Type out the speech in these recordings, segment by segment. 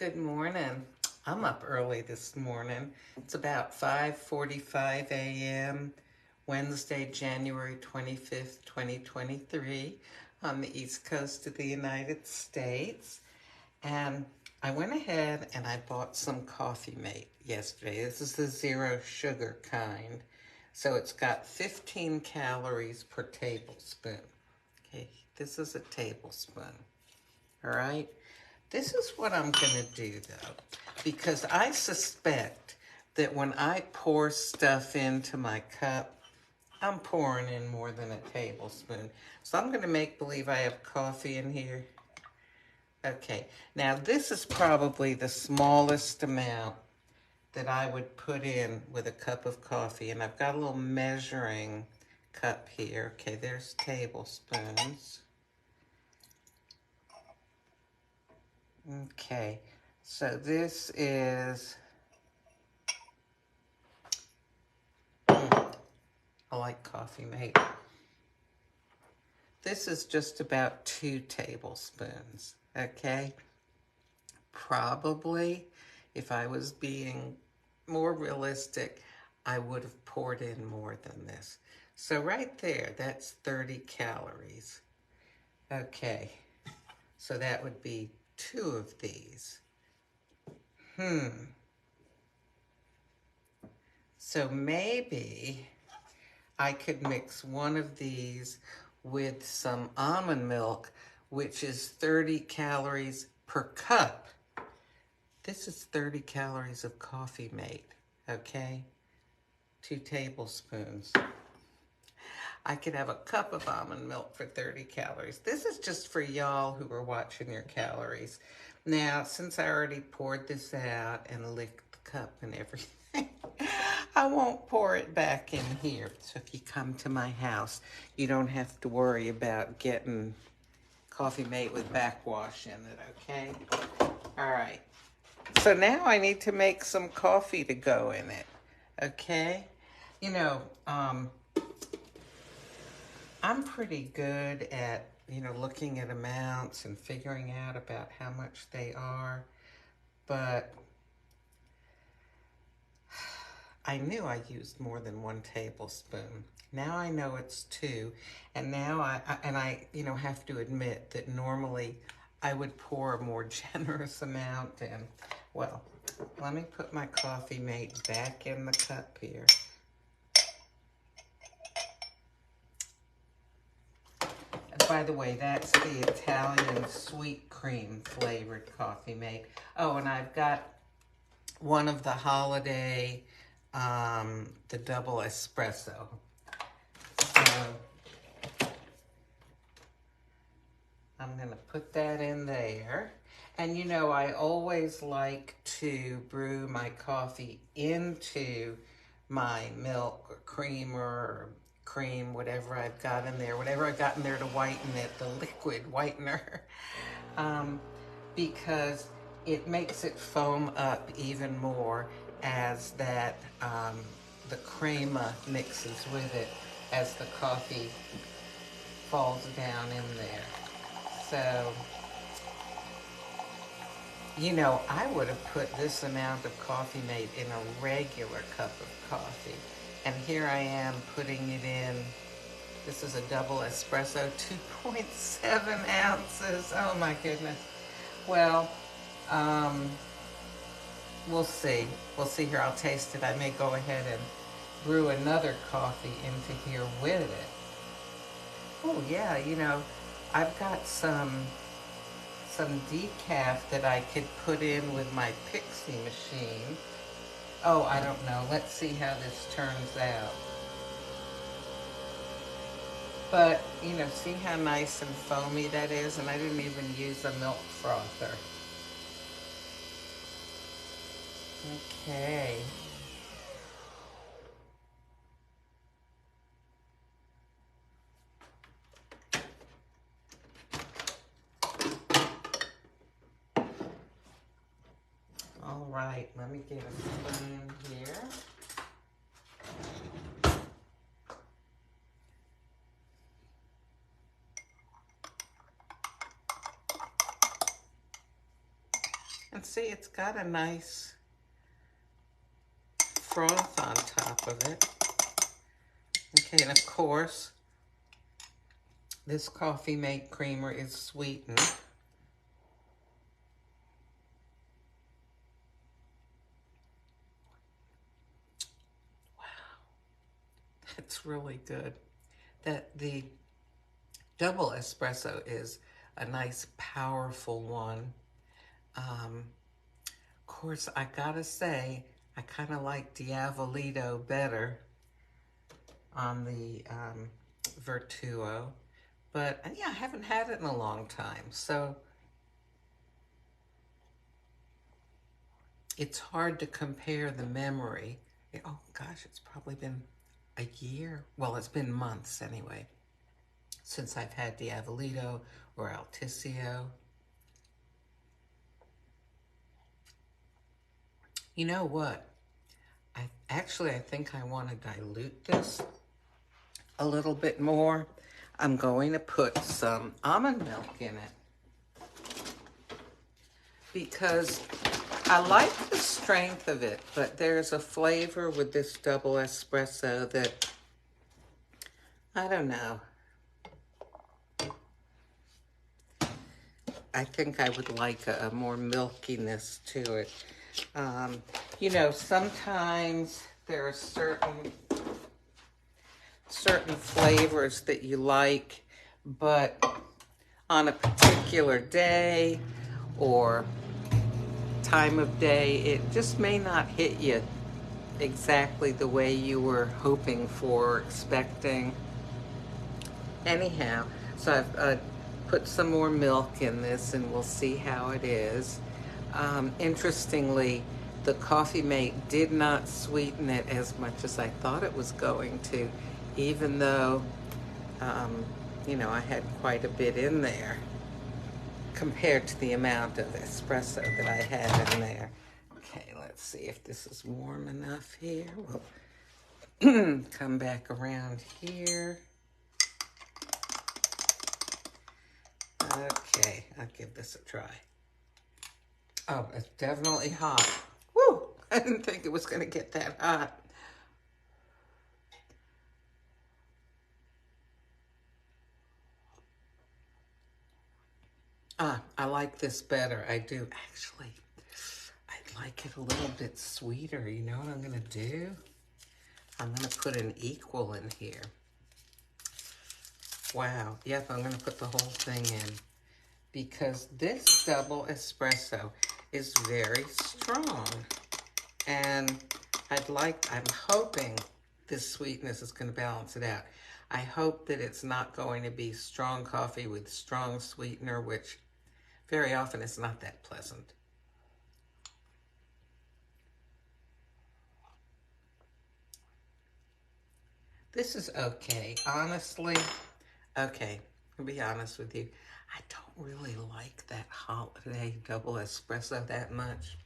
Good morning. I'm up early this morning. It's about 5:45 a.m. Wednesday, January 25th, 2023 on the East Coast of the United States. And I went ahead and I bought some Coffeemate yesterday. This is the zero sugar kind. So it's got 15 calories per tablespoon. Okay, this is a tablespoon. All right. This is what I'm going to do, though, because I suspect that when I pour stuff into my cup, I'm pouring in more than a tablespoon. So I'm going to make believe I have coffee in here. Okay, now this is probably the smallest amount that I would put in with a cup of coffee. And I've got a little measuring cup here. Okay, there's tablespoons. Okay, so this is, I like Coffeemate. This is just about 2 tablespoons, okay? Probably, if I was being more realistic, I would have poured in more than this. So right there, that's 30 calories. Okay, so that would be 2 of these. So maybe I could mix one of these with some almond milk, which is 30 calories per cup. This is 30 calories of Coffeemate, okay? 2 tablespoons. I could have a cup of almond milk for 30 calories. This is just for y'all who are watching your calories. Now, since I already poured this out and licked the cup and everything, I won't pour it back in here. So if you come to my house, you don't have to worry about getting Coffeemate with backwash in it, okay? All right. So now I need to make some coffee to go in it, okay? You know, I'm pretty good at, looking at amounts and figuring out about how much they are, but I knew I used more than 1 tablespoon. Now I know it's 2, and now I have to admit that normally I would pour a more generous amount in. Well, let me put my Coffeemate back in the cup here. And by the way, that's the Italian sweet cream flavored Coffeemate. Oh, and I've got one of the holiday, the double espresso. So I'm going to put that in there. And I always like to brew my coffee into my milk or creamer or cream, whatever I've got in there, whatever I've got in there to whiten it, the liquid whitener, because it makes it foam up even more as that the crema mixes with it as the coffee falls down in there. So, I would have put this amount of Coffeemate in a regular cup of coffee. And here I am putting it in. This is a double espresso, 2.7 ounces. Oh my goodness. Well, we'll see. We'll see here. I'll taste it. I may go ahead and brew another coffee into here with it. Oh yeah, I've got some decaf that I could put in with my Pixie machine. Oh, I don't know. Let's see how this turns out. But, see how nice and foamy that is? And I didn't even use a milk frother. Okay. All right, let me get a spoon here. And see, it's got a nice froth on top of it. Okay, and of course, this Coffeemate creamer is sweetened. It's really good. The double espresso is a nice, powerful one. Of course, I gotta say, I kind of like Diavolito better on the Vertuo. But yeah, I haven't had it in a long time, so it's hard to compare the memory. Oh gosh, it's probably been a year. Well, it's been months anyway, since I've had Diavolito or Altisio. You know what? I think I want to dilute this a little bit more. I'm going to put some almond milk in it because I like the strength of it, but there's a flavor with this double espresso that, I don't know. I think I would like a more milkiness to it. You know, sometimes there are certain flavors that you like, but on a particular day or time of day, it just may not hit you exactly the way you were hoping for or expecting. Anyhow, so I've put some more milk in this and we'll see how it is. Interestingly, the Coffeemate did not sweeten it as much as I thought it was going to, even though, you know, I had quite a bit in there compared to the amount of espresso that I had in there. Okay, let's see if this is warm enough here. We'll come back around here. Okay, I'll give this a try. Oh, it's definitely hot. Woo! I didn't think it was going to get that hot. I like this better. I do. Actually, I'd like it a little bit sweeter. You know what I'm going to do? I'm going to put an equal in here. Wow. Yep, I'm going to put the whole thing in because this double espresso is very strong. And I'm hoping this sweetness is going to balance it out. I hope that it's not going to be strong coffee with strong sweetener, which very often is not that pleasant. This is okay. Honestly, okay, I'll be honest with you. I don't really like that holiday double espresso that much.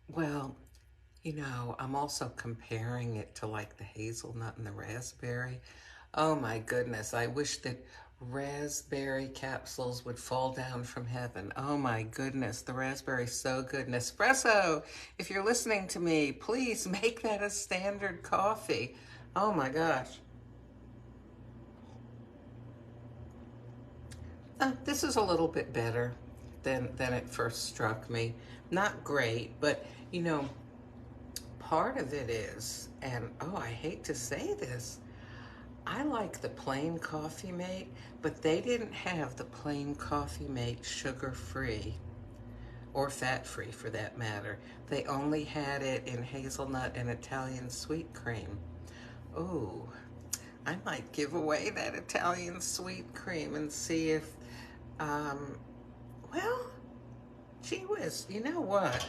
Well, you know, I'm also comparing it to like the hazelnut and the raspberry. Oh my goodness, I wish that raspberry capsules would fall down from heaven. Oh my goodness, the raspberry's so good. Nespresso, if you're listening to me, please make that a standard coffee. Oh my gosh. This is a little bit better than it first struck me. Not great, but you know, part of it is, and oh, I hate to say this, I like the plain Coffeemate, but they didn't have the plain Coffeemate sugar-free or fat-free for that matter. They only had it in hazelnut and Italian sweet cream. Ooh, I might give away that Italian sweet cream and see if, well, gee whiz, you know what?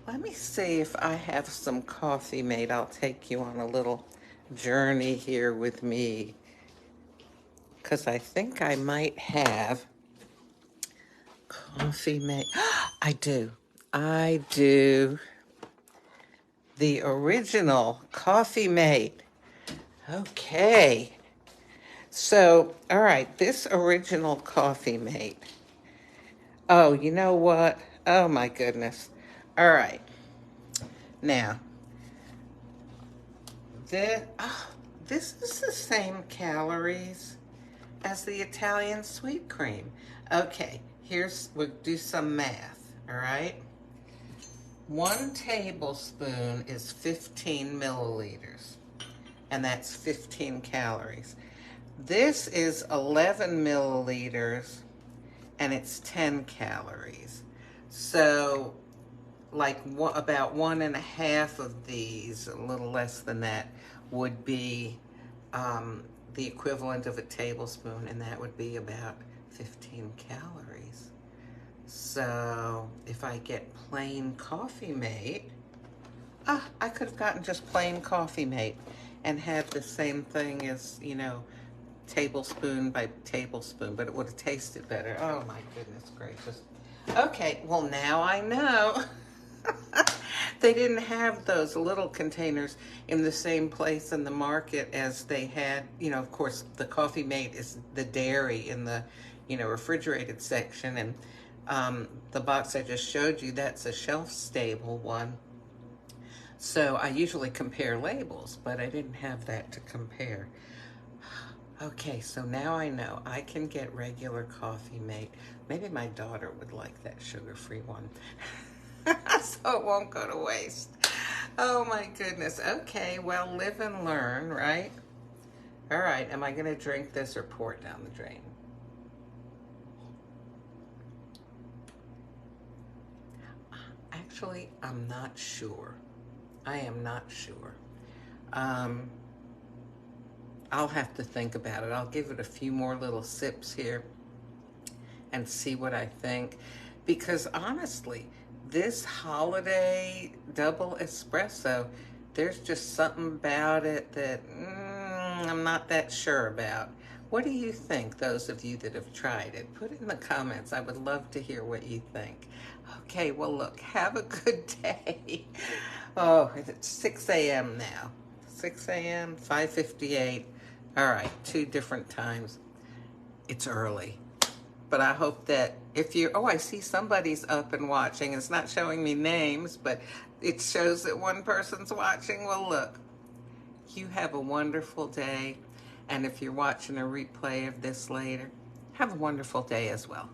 Let me see if I have some Coffeemate. I'll take you on a little journey here with me, because I think I might have Coffeemate. I do. The original Coffeemate. Okay. So, all right, this original Coffeemate. Oh, you know what? Oh my goodness. All right. Now, this is the same calories as the Italian sweet cream. Okay, we'll do some math, all right? 1 tablespoon is 15 milliliters, and that's 15 calories. This is 11 milliliters, and it's 10 calories. So, like about 1.5 of these, a little less than that, would be the equivalent of a tablespoon, and that would be about 15 calories. So if I get plain Coffeemate, I could have gotten just plain Coffeemate and had the same thing as, tablespoon by tablespoon, but it would have tasted better. Oh my goodness gracious. Okay, well now I know. They didn't have those little containers in the same place in the market as they had, of course, the Coffeemate is the dairy in the, refrigerated section. And the box I just showed you, that's a shelf-stable one. So I usually compare labels, but I didn't have that to compare. Okay, so now I know I can get regular Coffeemate. Maybe my daughter would like that sugar-free one. So it won't go to waste. Oh my goodness. Okay, well, live and learn, right? All right, am I gonna drink this or pour it down the drain? Actually, I'm not sure. I am not sure. I'll have to think about it. I'll give it a few more little sips here and see what I think. Because honestly, this holiday double espresso, there's just something about it that I'm not that sure about. What do you think, those of you that have tried it? Put it in the comments. I would love to hear what you think. Okay, well, look, have a good day. Oh, it's 6 a.m. now. 6 a.m., 5:58. All right, 2 different times. It's early. But I hope that if you're, I see somebody's up and watching. It's not showing me names, but it shows that one person's watching. Well, look, you have a wonderful day. And if you're watching a replay of this later, have a wonderful day as well.